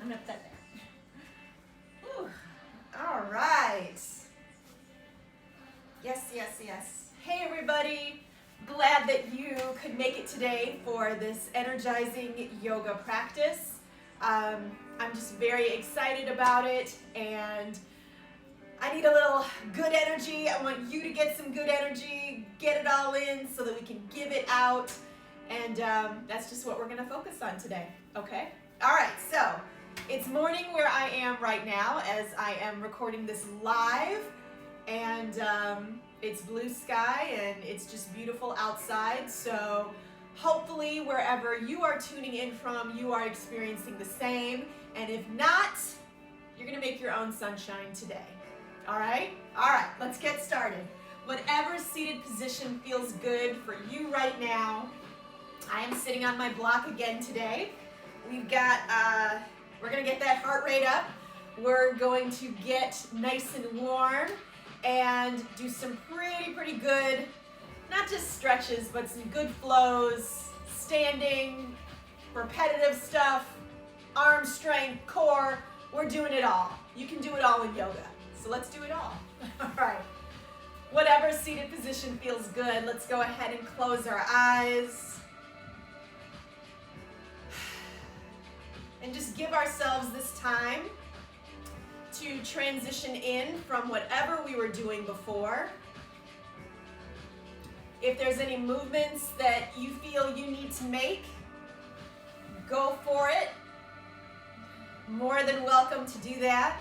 I'm gonna put that there. Whew. All right. Yes, yes, yes. Hey everybody. Glad that you could make it today for this energizing yoga practice. I'm just very excited about it, and I need a little good energy. I want you to get some good energy, get it all in so that we can give it out. And that's just what we're gonna focus on today, okay? All right, so it's morning where I am right now as I am recording this live, and it's blue sky and it's just beautiful outside. So hopefully wherever you are tuning in from, you are experiencing the same. And if not, you're gonna make your own sunshine today. All right, let's get started. Whatever seated position feels good for you right now. I am sitting on my block again today. We've got, we're gonna get that heart rate up. We're going to get nice and warm and do some pretty good, not just stretches, but some good flows, standing, repetitive stuff, arm strength, core. We're doing it all. You can do it all in yoga. So let's do it all. All right. Whatever seated position feels good, let's go ahead and close our eyes. And just give ourselves this time to transition in from whatever we were doing before. If there's any movements that you feel you need to make, go for it. More than welcome to do that.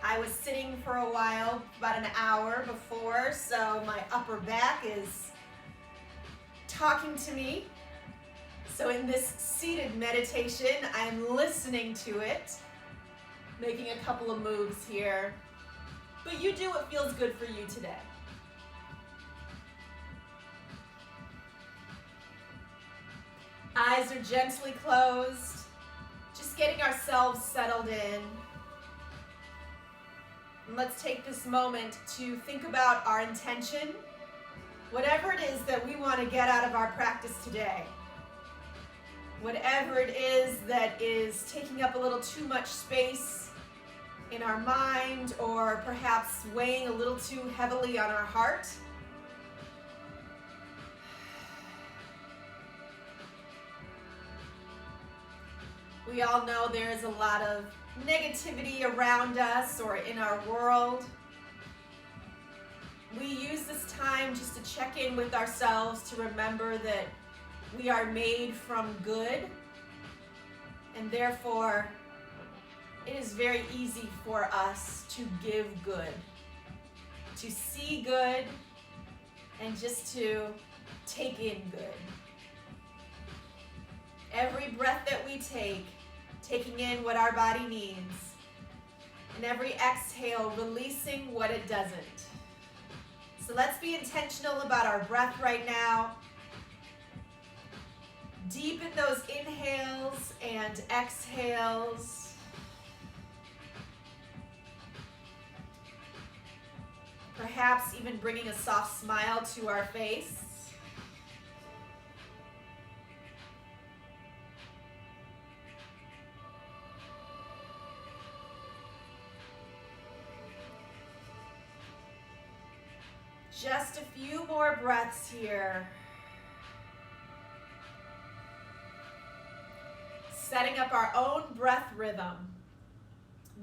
I was sitting for a while, about an hour before, so my upper back is talking to me. So in this seated meditation, I'm listening to it, making a couple of moves here. But you do what feels good for you today. Eyes are gently closed, just getting ourselves settled in. And let's take this moment to think about our intention, whatever it is that we want to get out of our practice today. Whatever it is that is taking up a little too much space in our mind, or perhaps weighing a little too heavily on our heart. We all know there is a lot of negativity around us or in our world. We use this time just to check in with ourselves, to remember that we are made from good, and therefore it is very easy for us to give good, to see good, and just to take in good. Every breath that we take, taking in what our body needs, and every exhale, releasing what it doesn't. So let's be intentional about our breath right now. Deepen those inhales and exhales. Perhaps even bringing a soft smile to our face. Just a few more breaths here. Setting up our own breath rhythm,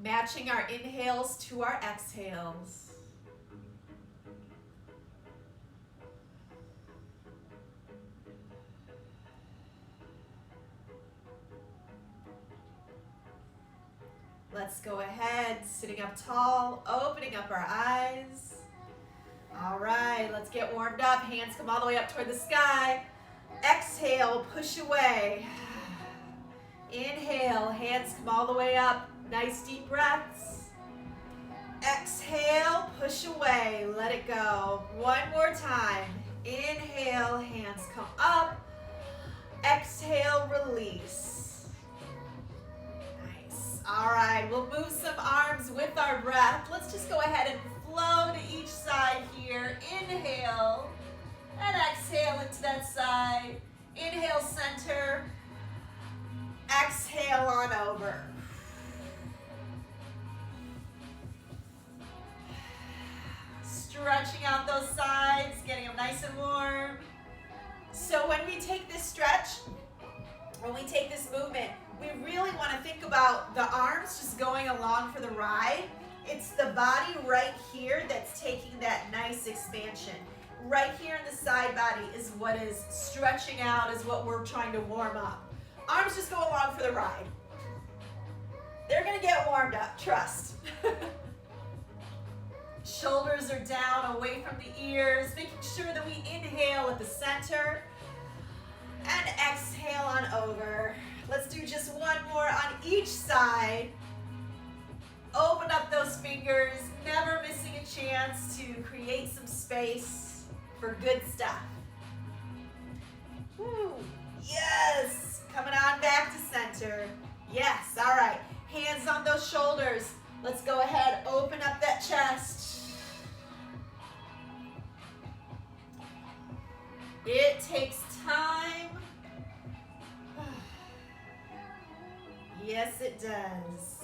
matching our inhales to our exhales. Let's go ahead, sitting up tall, opening up our eyes. All right, let's get warmed up. Hands come all the way up toward the sky. Exhale, push away. Inhale, hands come all the way up. Nice deep breaths. Exhale, push away, let it go. One more time. Inhale, hands come up. Exhale, release. Nice. All right, we'll move some arms with our breath. Let's just go ahead and flow to each side here. Inhale and exhale into that side. Inhale, center. exhale on over. Stretching out those sides, getting them nice and warm. So when we take this stretch, when we take this movement, we really want to think about the arms just going along for the ride. It's the body right here that's taking that nice expansion. Right here in the side body is what is stretching out, is what we're trying to warm up. Arms just go along for the ride. They're going to get warmed up, trust. Shoulders are down, away from the ears, making sure that we inhale at the center and exhale on over. Let's do just one more on each side. Open up those fingers, never missing a chance to create some space for good stuff. Woo. Yes, coming on back to center. Yes, all right, hands on those shoulders. Let's go ahead, open up that chest. It takes time. Yes, it does.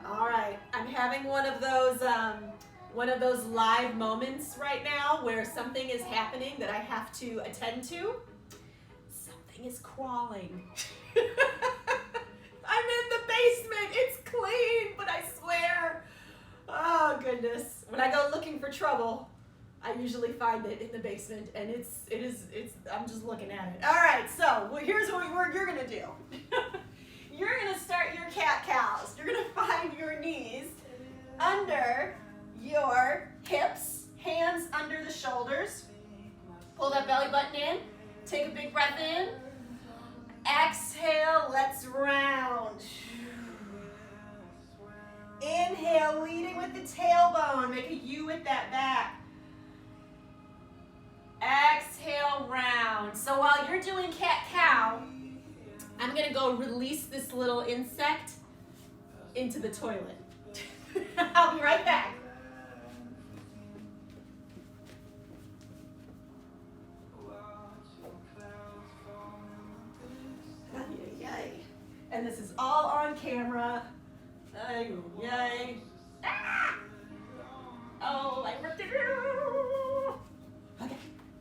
All right, I'm having one of those live moments right now where something is happening that I have to attend to. Something is crawling. I'm in the basement. It's clean, but I swear, oh goodness, when I go looking for trouble, I usually find it in the basement, and it's I'm just looking at it. All right, so here's what you're gonna do. You're gonna start your cat-cows. You're gonna find your knees under your hips, hands under the shoulders. Pull that belly button in. Take a big breath in. Exhale, let's round. Inhale, leading with the tailbone. Make a U with that back. Exhale, round. So while you're doing cat-cow, I'm gonna go release this little insect into the toilet. I'll be right back. And this is all on camera. Yay. Ah! Oh, I ripped it. Okay,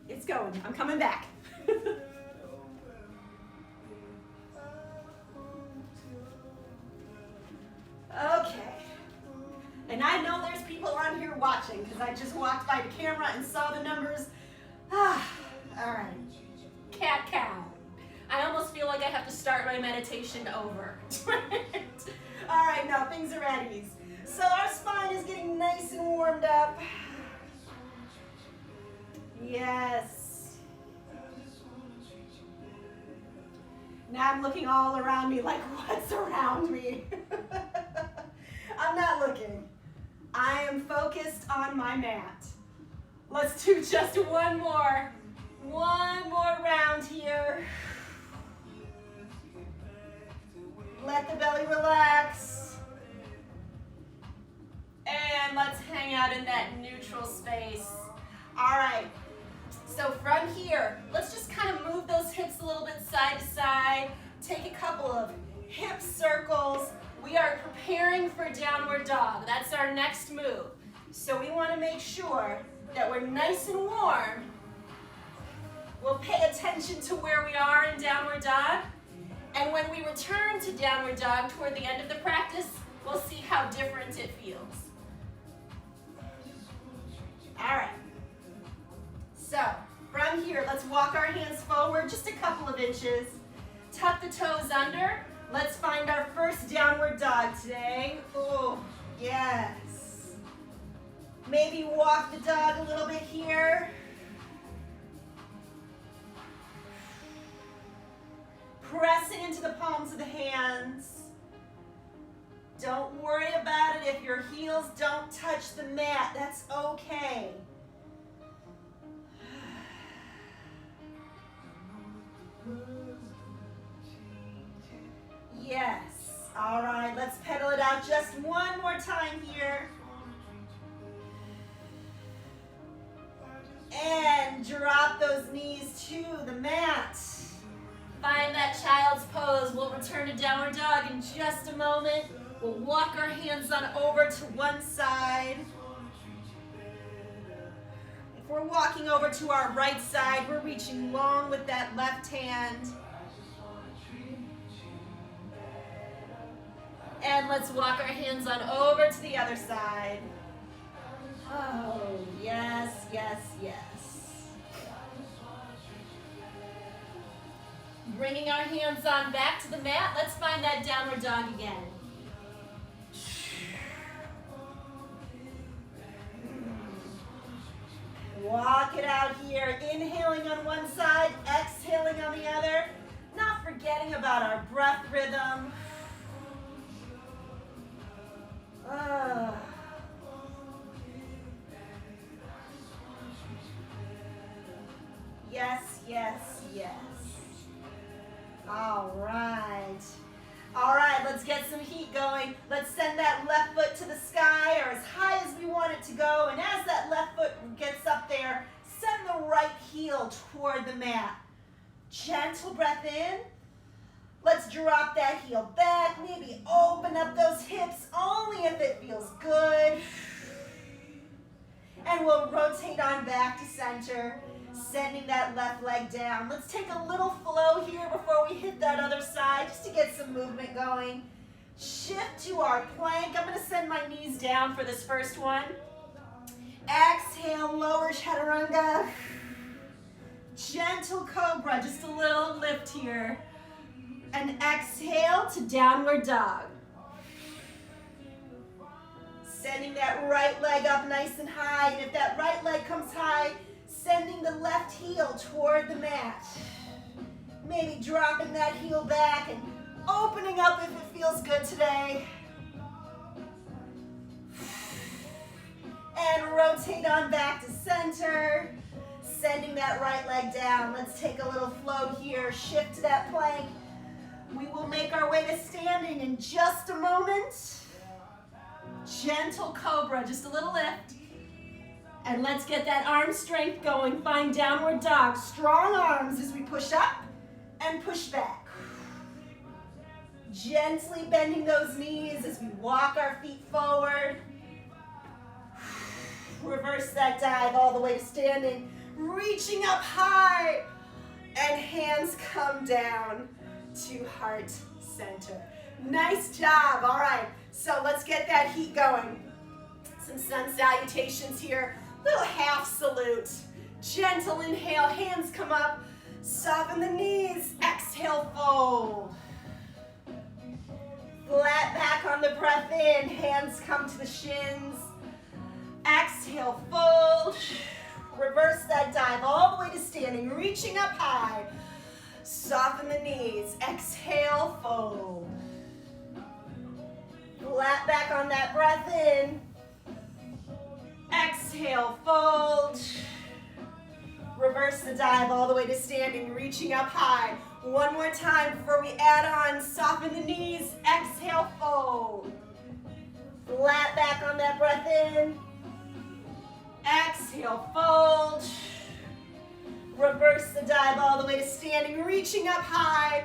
it's going. I'm coming back. Okay. And I know there's people on here watching because I just walked by the camera and saw the numbers. Ah, all right. Cat-cow. I almost feel like I have to start my meditation over. All right, now things are at ease. So our spine is getting nice and warmed up. Yes. Now I'm looking all around me like, what's around me? I'm not looking. I am focused on my mat. Let's do just one more round here. Let the belly relax. And let's hang out in that neutral space. All right, so from here, let's just kind of move those hips a little bit side to side. Take a couple of hip circles. We are preparing for downward dog. That's our next move. So we want to make sure that we're nice and warm. We'll pay attention to where we are in downward dog. And when we return to downward dog toward the end of the practice, we'll see how different it feels. All right. So from here, let's walk our hands forward just a couple of inches. Tuck the toes under. Let's find our first downward dog today. Oh, yes. Maybe walk the dog a little bit here. Pressing into the palms of the hands. Don't worry about it if your heels don't touch the mat. That's okay. Yes. All right, let's pedal it out just one more time here. And drop those to the mat. Find that child's pose. We'll return to downward dog in just a moment. We'll walk our hands on over to one side. If we're walking over to our right side, we're reaching long with that left hand. And let's walk our hands on over to the other side. Oh, yes, yes, yes. Bringing our hands on back to the mat, let's find that downward dog again. Walk it out here, inhaling on one side, exhaling on the other, not forgetting about our breath rhythm. Yes, yes, yes. All right. All right, let's get some heat going. Let's send that left foot to the sky or as high as we want it to go. And as that left foot gets up there, send the right heel toward the mat. Gentle breath in. Let's drop that heel back. Maybe open up those hips only if it feels good. And we'll rotate on back to center, sending that left leg down. Let's take a little flow here before we hit that other side, just to get some movement going. Shift to our plank. I'm going to send my knees down for this first one. Exhale, lower chaturanga. Gentle cobra, just a little lift here. And exhale to downward dog. Sending that right leg up nice and high. And if that right leg comes high, sending the left heel toward the mat. Maybe dropping that heel back and opening up if it feels good today. And rotate on back to center. Sending that right leg down. Let's take a little flow here. Shift to that plank. We will make our way to standing in just a moment. Gentle cobra, just a little lift. And let's get that arm strength going. Find downward dog. Strong arms as we push up and push back. Gently bending those knees as we walk our feet forward. Reverse that dive all the way to standing. Reaching up high. And hands come down to heart center. Nice job. All right, so let's get that heat going. Some sun salutations here. Little half salute. Gentle inhale, hands come up. Soften the knees. Exhale, fold. Flat back on the breath in. Hands come to the shins. Exhale, fold. Reverse that dive all the way to standing. Reaching up high. Soften the knees. Exhale, fold. Flat back on that breath in. Exhale, fold. Reverse the dive all the way to standing, reaching up high. One more time before we add on. Soften the knees. Exhale, fold. Flat back on that breath in. Exhale, fold. Reverse the dive all the way to standing, reaching up high.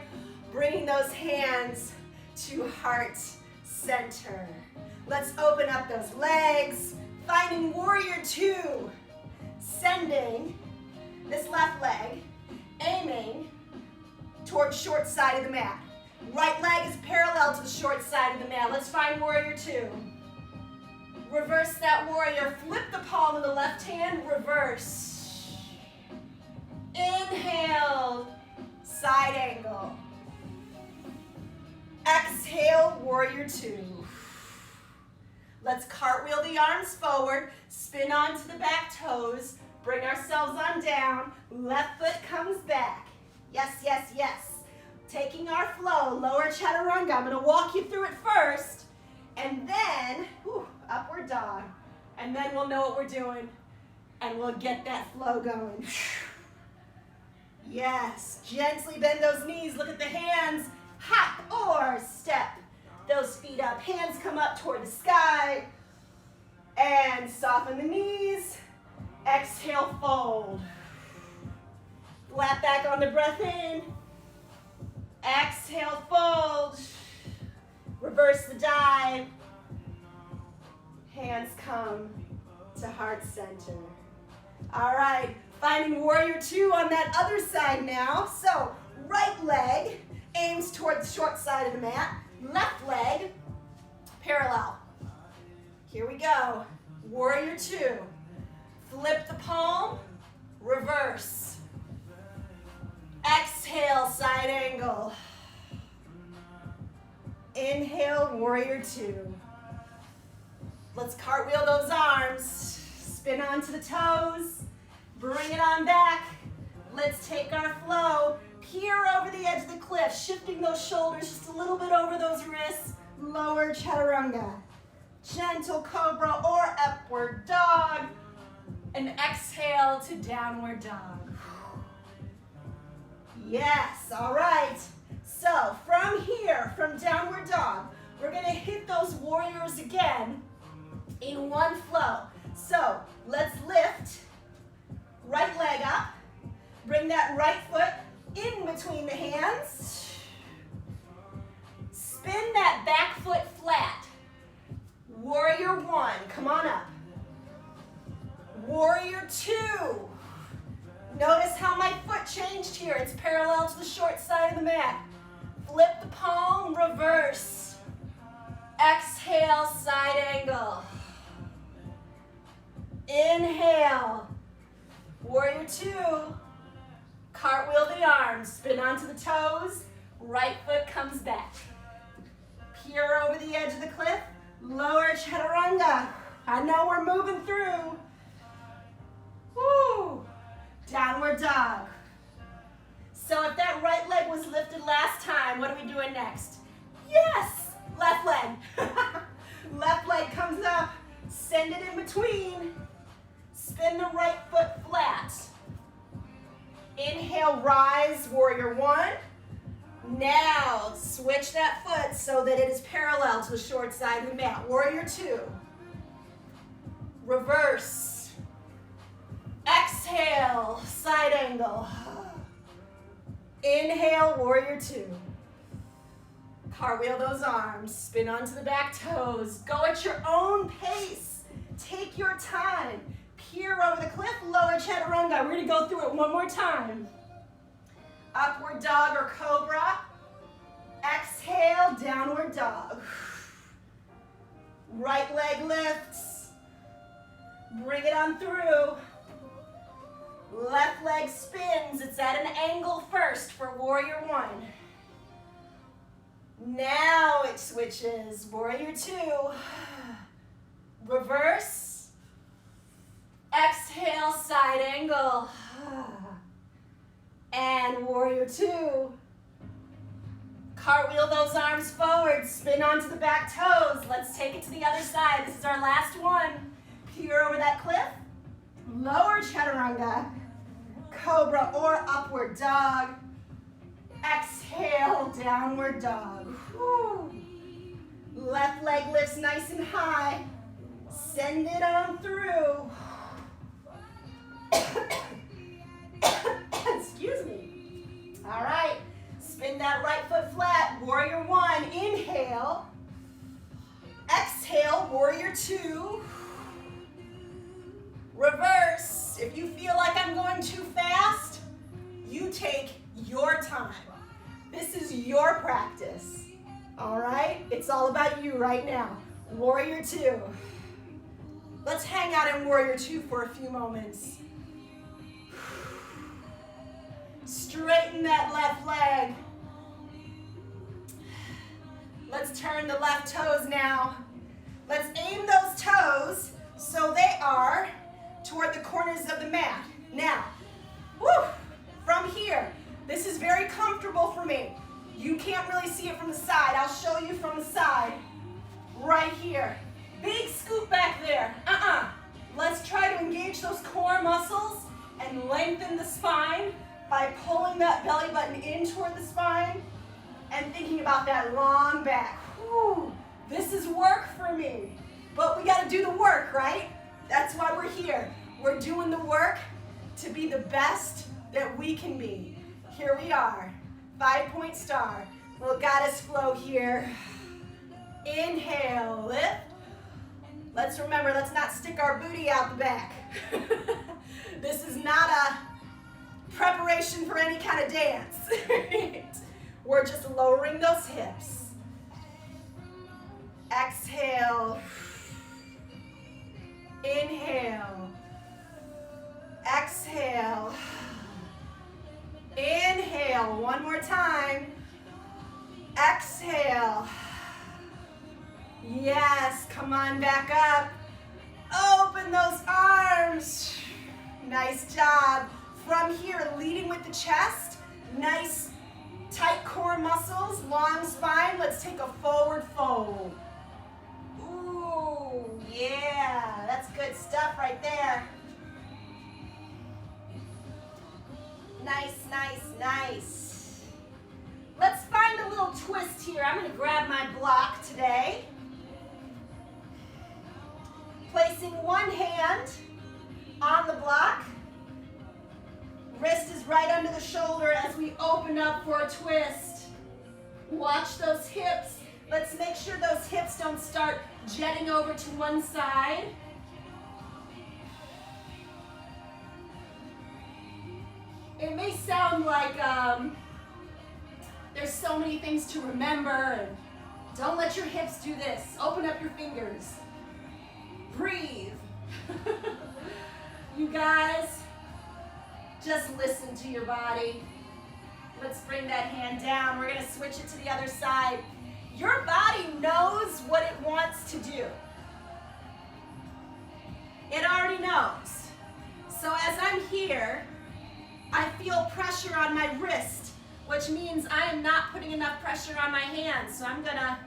Bringing those hands to heart center. Let's open up those legs. Finding warrior two. Sending this left leg, aiming towards short side of the mat. Right leg is parallel to the short side of the mat. Let's find warrior two. Reverse that warrior. Flip the palm of the left hand. Reverse. Inhale. Side angle. Exhale, warrior two. Let's cartwheel the arms forward. Spin onto the back toes. Bring ourselves on down. Left foot comes back. Yes, yes, yes. Taking our flow, lower chaturanga. I'm going to walk you through it first. And then, upward dog. And then we'll know what we're doing. And we'll get that flow going. Yes, gently bend those knees. Look at the hands. Hop or step those feet up. Hands come up toward the sky. And soften the knees. Exhale, fold. Flat back on the breath in. Exhale, fold. Reverse the dive. Hands come to heart center. All right, finding warrior two on that other side now. So right leg aims toward the short side of the mat. Left leg parallel. Here we go. Warrior two. Flip the palm, reverse. Exhale, side angle. Inhale, warrior two. Let's cartwheel those arms. Spin onto the toes. Bring it on back. Let's take our flow. Peer over the edge of the cliff, shifting those shoulders just a little bit over those wrists. Lower chaturanga. Gentle cobra or upward dog. And exhale to downward dog. Yes, all right. So from here, from downward dog, we're gonna hit those warriors again in one flow. So let's lift, right leg up, bring that right foot in between the hands. Spin that back foot flat. Warrior one, come on up. Warrior two. Notice how my foot changed here. It's parallel to the short side of the mat. Flip the palm, reverse. Exhale, side angle. Inhale. Warrior two. Cartwheel the arms, spin onto the toes. Right foot comes back. Peer over the edge of the cliff. Lower chaturanga. I know we're moving through. Woo. Downward dog. So if that right leg was lifted last time, what are we doing next? Yes, left leg. Left leg comes up, send it in between. Spin the right foot flat. Inhale, rise, warrior one. Now switch that foot so that it is parallel to the short side of the mat. Warrior two. Reverse. Exhale, side angle. Inhale, warrior two. Cartwheel those arms, spin onto the back toes. Go at your own pace. Take your time. Peer over the cliff, lower chaturanga. We're gonna go through it one more time. Upward dog or cobra. Exhale, downward dog. Right leg lifts. Bring it on through. Left leg spins. It's at an angle first for warrior one. Now it switches. Warrior two. Reverse. Exhale, side angle. And warrior two. Cartwheel those arms forward. Spin onto the back toes. Let's take it to the other side. This is our last one. Peer over that cliff. Lower chaturanga. Cobra or upward dog. Exhale, downward dog. Whew. Left leg lifts nice and high. Send it on through. Excuse me. All right. Spin that right foot flat. Warrior one. Inhale. Exhale, warrior two. Reverse. If you feel like I'm going too fast, you take your time. This is your practice. All right? It's all about you right now. Warrior two. Let's hang out in warrior two for a few moments. Straighten that left leg. Let's turn the left toes now. Let's aim those toes so they are toward the corners of the mat. Now, from here, this is very comfortable for me. You can't really see it from the side. I'll show you from the side. Right here. Big scoop back there. Let's try to engage those core muscles and lengthen the spine by pulling that belly button in toward the spine and thinking about that long back. Whew. This is work for me, but we got to do the work, right? That's why we're here. We're doing the work to be the best that we can be. Here we are, 5-point star. Little goddess flow here. Inhale, lift. Let's remember, let's not stick our booty out the back. This is not a preparation for any kind of dance. We're just lowering those hips. Exhale. Inhale. Exhale. Inhale. One more time. Exhale. Yes, come on back up. Open those arms. Nice job. From here, leading with the chest. Nice tight core muscles, long spine. Let's take a forward fold. Ooh, yeah, that's good stuff right there. Nice, nice, nice. Let's find a little twist here. I'm going to grab my block today. Placing one hand on the block. Wrist is right under the shoulder as we open up for a twist. Watch those hips. Let's make sure those hips don't start jetting over to one side. It may sound like there's so many things to remember, and don't let your hips do this. Open up your fingers. Breathe. You guys, just listen to your body. Let's bring that hand down. We're going to switch it to the other side. Your body knows what it wants to do. It already knows. So as I'm here, I feel pressure on my wrist, which means I am not putting enough pressure on my hands. So I'm going to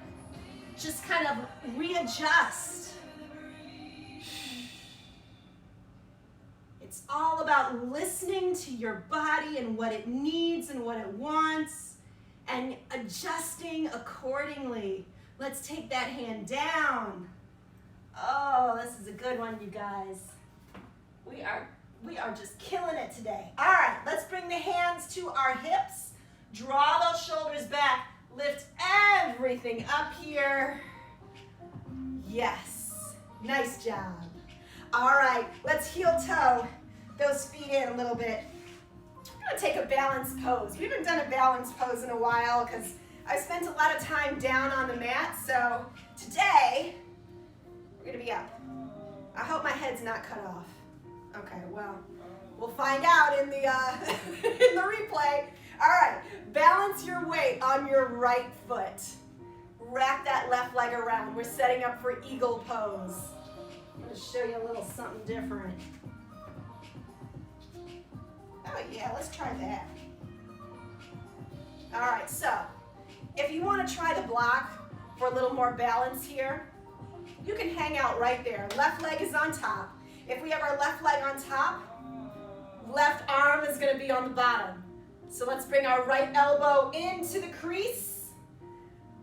just kind of readjust. It's all about listening to your body and what it needs and what it wants and adjusting accordingly. Let's take that hand down. Oh, this is a good one, you guys. We are just killing it today. All right, let's bring the hands to our hips. Draw those shoulders back. Lift everything up here. Yes, nice job. All right, let's heel toe those feet in a little bit. We're gonna take a balanced pose. We haven't done a balanced pose in a while because I spent a lot of time down on the mat, so today we're gonna be up. I hope my head's not cut off. Okay, well, we'll find out in the in the replay. All right, balance your weight on your right foot. Wrap that left leg around. We're setting up for eagle pose. I'm gonna show you a little something different. Oh yeah, let's try that. All right, so if you want to try the block for a little more balance here, you can hang out right there. Left leg is on top. If we have our left leg on top, left arm is going to be on the bottom. So let's bring our right elbow into the crease.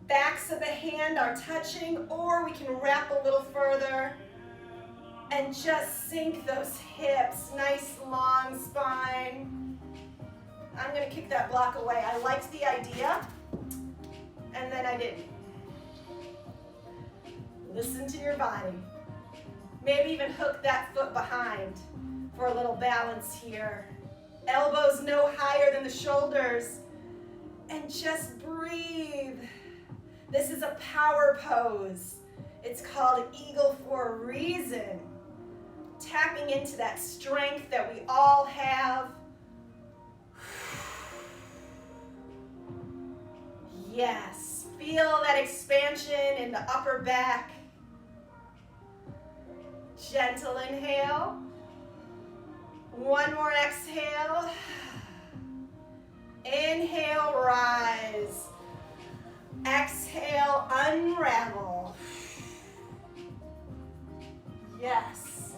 Backs of the hand are touching, or we can wrap a little further and just sink those hips. Nice long spine. I'm going to kick that block away. I liked the idea, and then I didn't. Listen to your body. Maybe even hook that foot behind for a little balance here. Elbows no higher than the shoulders. And just breathe. This is a power pose. It's called eagle for a reason. Tapping into that strength that we all have. Yes, feel that expansion in the upper back. Gentle inhale. One more exhale. Inhale, rise. Exhale, unravel. Yes.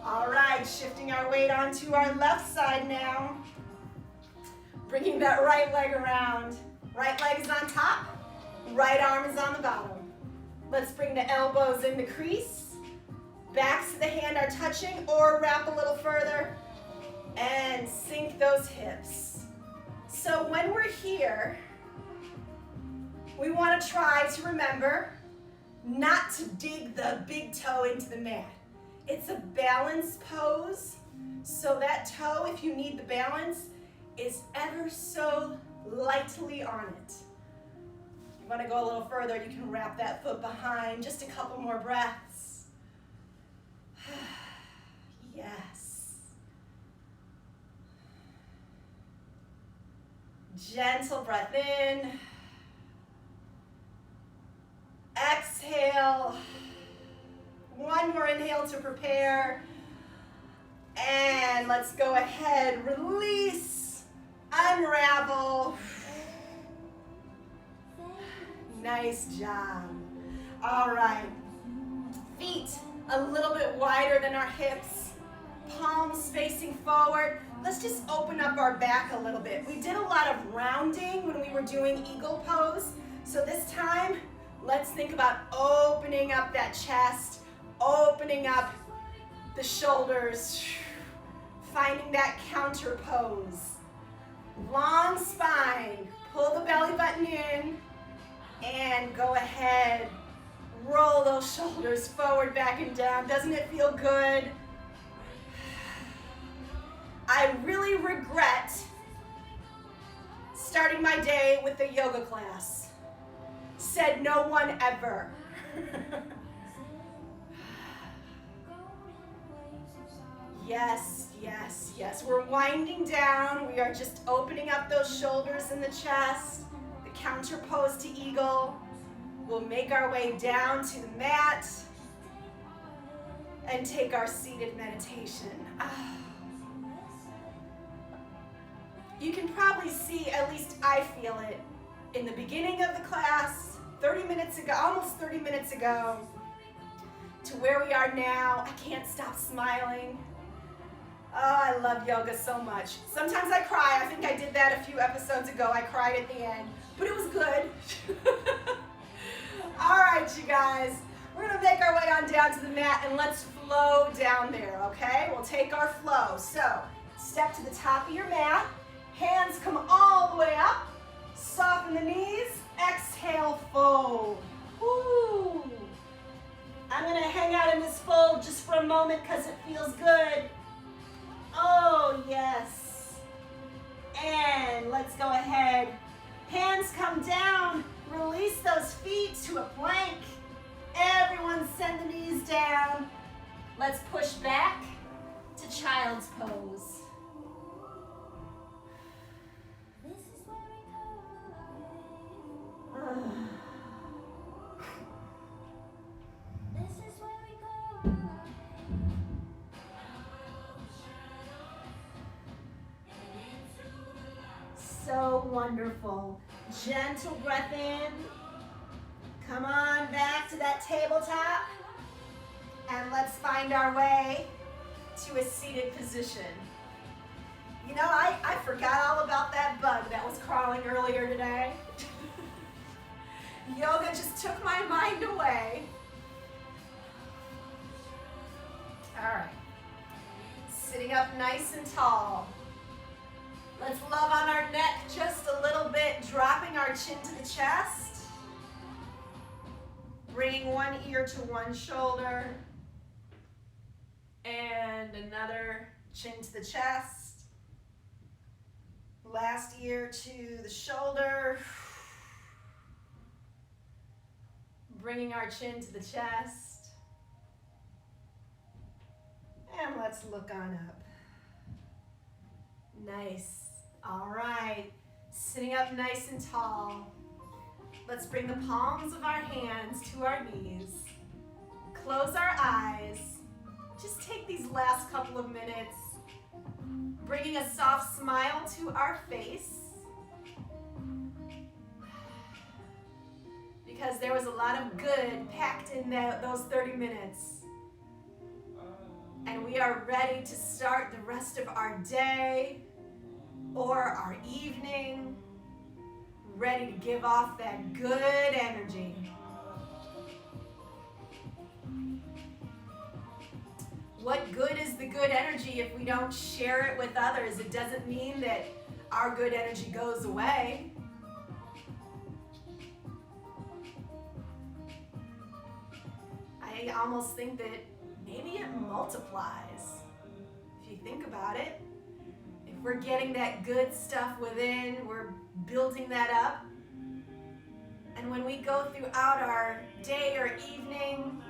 All right, shifting our weight onto our left side now. Bringing that right leg around. Right leg is on top, right arm is on the bottom. Let's bring the elbows in the crease. Backs of the hand are touching, or wrap a little further. And sink those hips. So when we're here, we want to try to remember not to dig the big toe into the mat. It's a balance pose, so that toe, if you need the balance, is ever so lightly on it. If you want to go a little further, you can wrap that foot behind. Just a couple more breaths. Yes. Gentle breath in. Exhale. One more inhale to prepare. And let's go ahead, release, unravel. Nice job. All right. Feet a little bit wider than our hips. Palms facing forward. Let's just open up our back a little bit. We did a lot of rounding when we were doing eagle pose. So this time, let's think about opening up that chest, opening up the shoulders, finding that counter pose. Long spine, pull the belly button in, and go ahead, roll those shoulders forward, back, and down. Doesn't it feel good? I really regret starting my day with a yoga class. Said no one ever. Yes, yes, yes. We're winding down. We are just opening up those shoulders and the chest. The counter pose to eagle. We'll make our way down to the mat and take our seated meditation. You can probably see, at least I feel it, in the beginning of the class, 30 minutes ago, almost 30 minutes ago, to where we are now. I can't stop smiling. Oh, I love yoga so much. Sometimes I cry. I think I did that a few episodes ago. I cried at the end, but it was good. All right, you guys. We're gonna make our way on down to the mat and let's flow down there, okay? We'll take our flow. So, step to the top of your mat. Hands come all the way up. Soften the knees. Exhale, fold. Woo. I'm gonna hang out in this fold just for a moment because it feels good. Oh, yes. And let's go ahead. Hands come down. Release those feet to a plank. Everyone send the knees down. Let's push back to child's pose. So wonderful. Gentle breath in. Come on back to that tabletop. And let's find our way to a seated position. You know, I forgot all about that bug that was crawling earlier today. Yoga just took my mind away. All right. Sitting up nice and tall. Let's love on our neck just a little bit, dropping our chin to the chest. Bringing one ear to one shoulder. And another chin to the chest. Last ear to the shoulder. Bringing our chin to the chest. And let's look on up. Nice. All right. Sitting up nice and tall. Let's bring the palms of our hands to our knees. Close our eyes. Just take these last couple of minutes, bringing a soft smile to our face. Because there was a lot of good packed in those 30 minutes. And we are ready to start the rest of our day or our evening, ready to give off that good energy. What good is the good energy if we don't share it with others? It doesn't mean that our good energy goes away. I almost think that maybe it multiplies. If you think about it, if we're getting that good stuff within, we're building that up. And when we go throughout our day or evening,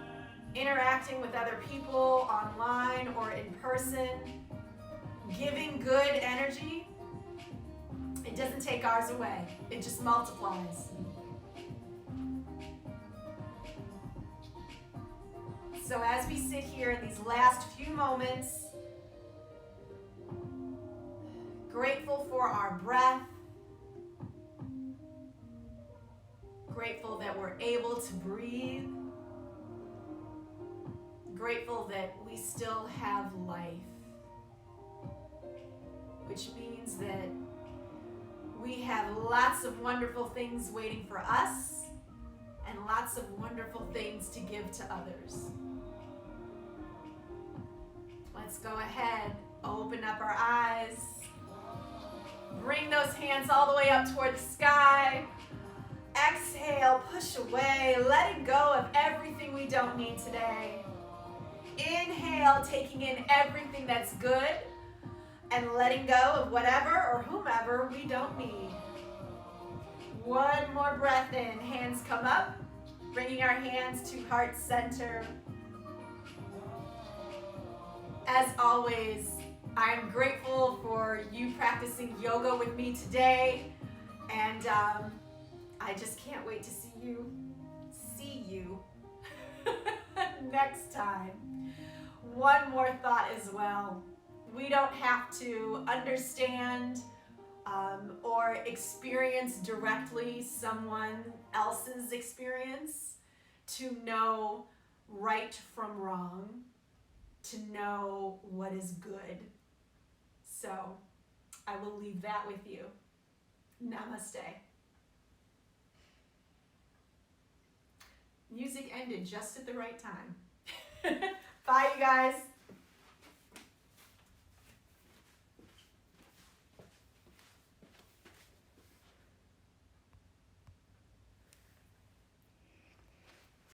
interacting with other people online or in person, giving good energy, it doesn't take ours away. It just multiplies. So as we sit here in these last few moments, grateful for our breath, grateful that we're able to breathe, grateful that we still have life, which means that we have lots of wonderful things waiting for us and lots of wonderful things to give to others. Let's go ahead, open up our eyes, bring those hands all the way up toward the sky. Exhale, push away, letting go of everything we don't need today. Inhale, taking in everything that's good and letting go of whatever or whomever we don't need. One more breath in, hands come up, bringing our hands to heart center. As always, I am grateful for you practicing yoga with me today, and I just can't wait to see you next time. One more thought as well. We don't have to understand or experience directly someone else's experience to know right from wrong, to know what is good. So I will leave that with you. Namaste. Music ended just at the right time. Bye, you guys.